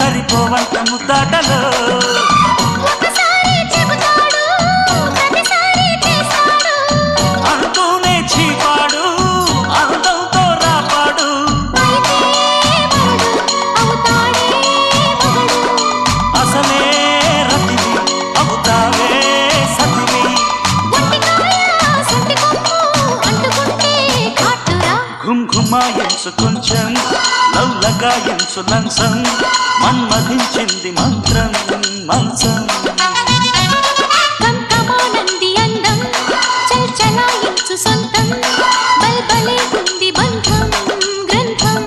సరిపోవంత ముద్దాటలో అంటూనే చీపాడు అందంతో రాపాడు అసలే రతివి అవుతావే సతివి ఘుమ్ ఘుమాయించు కొంచెం లవ్లగాయించు లంసం మన్మధించింది మంత్రం మంచం